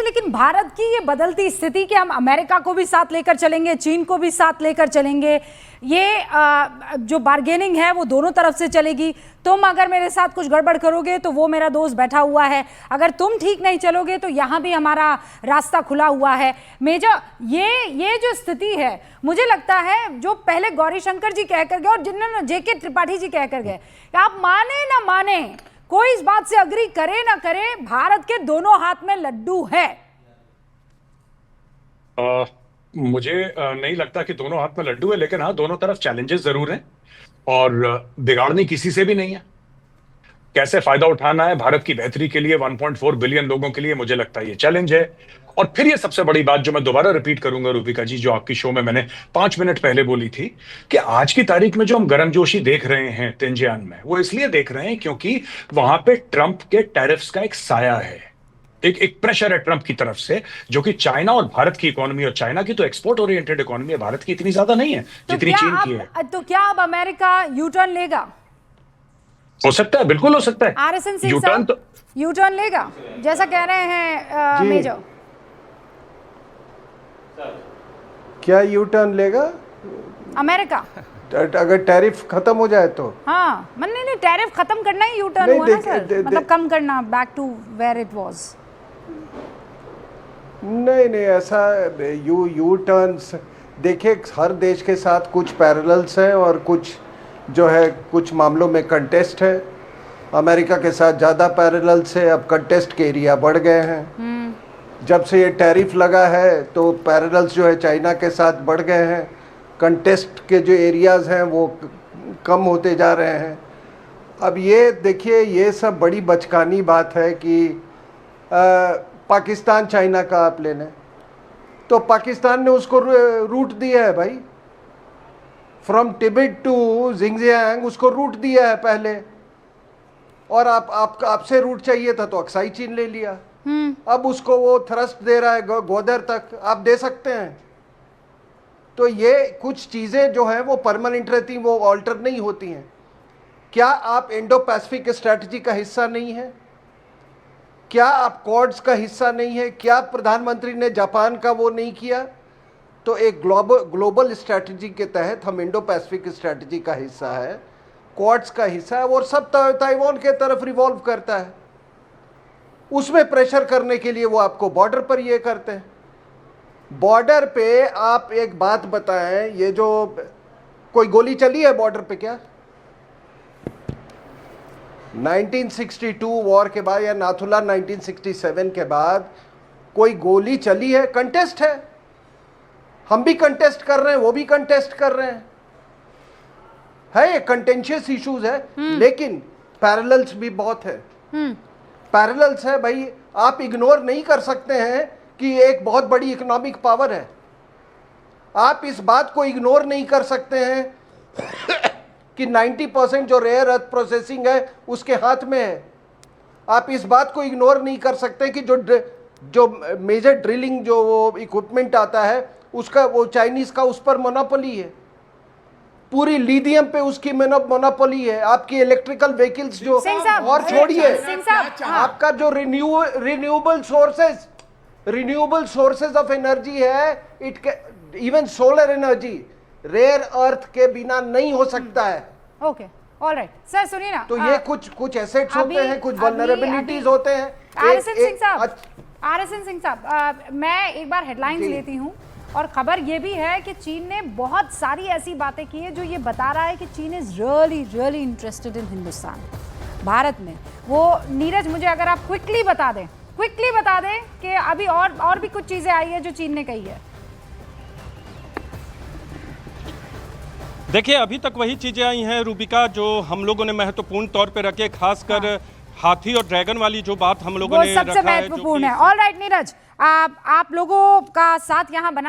लेकिन भारत की ये बदलती स्थिति कि हम अमेरिका को भी साथ लेकर चलेंगे, चीन को भी साथ लेकर चलेंगे, ये जो बार्गेनिंग है वो दोनों तरफ से चलेगी। तुम अगर मेरे साथ कुछ गड़बड़ करोगे तो वो मेरा दोस्त बैठा हुआ है, अगर तुम ठीक नहीं चलोगे तो यहाँ भी हमारा रास्ता खुला हुआ है। मेजर ये जो स्थिति है, मुझे लगता है जो पहले गौरीशंकर जी कहकर गए और जिन्होंने जेके त्रिपाठी जी कहकर गए, आप माने ना माने, कोई इस बात से अग्री करे ना करे, भारत के दोनों हाथ में लड्डू है। मुझे नहीं लगता कि दोनों हाथ में लड्डू है, लेकिन हाँ, दोनों तरफ चैलेंजेस जरूर हैं और बिगाड़नी किसी से भी नहीं है। कैसे फायदा उठाना है भारत की बेहतरी के लिए, 1.4 बिलियन लोगों के लिए, मुझे लगता है ये चैलेंज है। और फिर ये सबसे बड़ी बात जो मैं दोबारा रिपीट करूंगा रूबिका जी, जो आपकी शो में मैंने 5 मिनट पहले बोली थी, कि आज की तारीख में जो हम गर्मजोशी देख रहे हैं तिनजियान में, वो इसलिए देख रहे हैं क्योंकि वहां पे ट्रंप के टैरिफ्स का एक साया है, एक प्रेशर है ट्रंप की तरफ से, जो कि चाइना और भारत की इकोनॉमी, और चाइना की तो एक्सपोर्ट ओरिएंटेड इकोनॉमी है, भारत की इतनी ज्यादा नहीं है जितनी चीन की है। तो क्या अब अमेरिका यू टर्न लेगा? हो सकता है, बिल्कुल हो सकता है। आरएसएन सिंह साहब यू टर्न लेगा जैसा कह रहे हैं मेजर? क्या यू टर्न लेगा अमेरिका? अगर टैरिफ खत्म हो जाए तो? हाँ, नहीं, टैरिफ खत्म करना ही यू टर्न हुआ ना सर, मतलब कम करना, back to where it was. नहीं, ऐसा यू टर्न्स, देखिए हर देश के साथ कुछ पैरेलल्स हैं और कुछ जो है कुछ मामलों में कंटेस्ट है। अमेरिका के साथ ज़्यादा पैरेलल्स है, अब कंटेस्ट के एरिया बढ़ गए हैं। जब से ये टैरिफ लगा है तो पैरेलल्स जो है चाइना के साथ बढ़ गए हैं, कंटेस्ट के जो एरियाज़ हैं वो कम होते जा रहे हैं। अब ये देखिए, ये सब बड़ी बचकानी बात है कि पाकिस्तान चाइना का आप ले लें तो पाकिस्तान ने उसको रूट दिया है भाई, फ्रॉम तिब्बत टू जिंगजियांग उसको रूट दिया है पहले, और आपसे रूट चाहिए था तो अक्साई चीन ले लिया। अब उसको वो थ्रस्ट दे रहा है ग्वादर तक, आप दे सकते हैं। तो ये कुछ चीज़ें जो हैं वो परमानेंट रहती, वो ऑल्टर नहीं होती हैं। क्या आप इंडो पैसिफिक स्ट्रैटेजी का हिस्सा नहीं है? क्या आप क्वाड्स का हिस्सा नहीं है? क्या प्रधानमंत्री ने जापान का वो नहीं किया? तो एक ग्लोबल स्ट्रैटेजी के तहत हम इंडो पैसिफिक स्ट्रैटेजी का हिस्सा है, क्वाड्स का हिस्सा है, और सब ताइवान के तरफ रिवॉल्व करता है। उसमें प्रेशर करने के लिए वो आपको बॉर्डर पर ये करते हैं। बॉर्डर पे आप एक बात बताएं, ये जो कोई गोली चली है बॉर्डर पे क्या? 1962 वॉर के बाद या नाथुला 1967 के बाद कोई गोली चली है? कंटेस्ट है, हम भी कंटेस्ट कर रहे हैं, वो भी कंटेस्ट कर रहे हैं, है कंटेंशियस इश्यूज है, लेकिन पैरेलल्स भी बहुत है। पैरेलल्स है भाई, आप इग्नोर नहीं कर सकते हैं कि एक बहुत बड़ी इकोनॉमिक पावर है। आप इस बात को इग्नोर नहीं कर सकते हैं कि 90% जो रेयर अर्थ प्रोसेसिंग है उसके हाथ में है। आप इस बात को इग्नोर नहीं कर सकते कि जो मेजर ड्रिलिंग जो वो इक्विपमेंट आता है उसका, वो चाइनीज का उस पर मोनोपोली है। पूरी लिथियम पे उसकी मोनोपोली है। आपकी इलेक्ट्रिकल व्हीकल्स जो, और छोड़िए आपका जो रिन्यूएबल सोर्सेज ऑफ एनर्जी है, even solar energy rare earth के बिना नहीं हो सकता है। ओके, ऑलराइट सर, सुनिए ना, तो ये कुछ एसेट्स होते हैं, कुछ वल्नरेबिलिटीज होते हैं। आरएसएन सिंह साहब, मैं एक बार हेडलाइंस लेती हूँ, और खबर ये भी है कि चीन ने बहुत सारी ऐसी बातें की है जो ये बता रहा है कि चीन is really interested in Hindustan, Bharat में। वो नीरज, मुझे अगर आप क्विकली बता दें कि अभी और भी कुछ चीजें आई है जो चीन ने कही है। देखिए, अभी तक वही चीजें आई हैं रूबिका जो हम लोगों ने महत्वपूर्ण तौर पे रखे, खासकर हाथी और ड्रैगन वाली जो बात हम लोगों ने सबसे महत्वपूर्ण है। ऑलराइट नीरज, आप लोगों का साथ यहाँ बना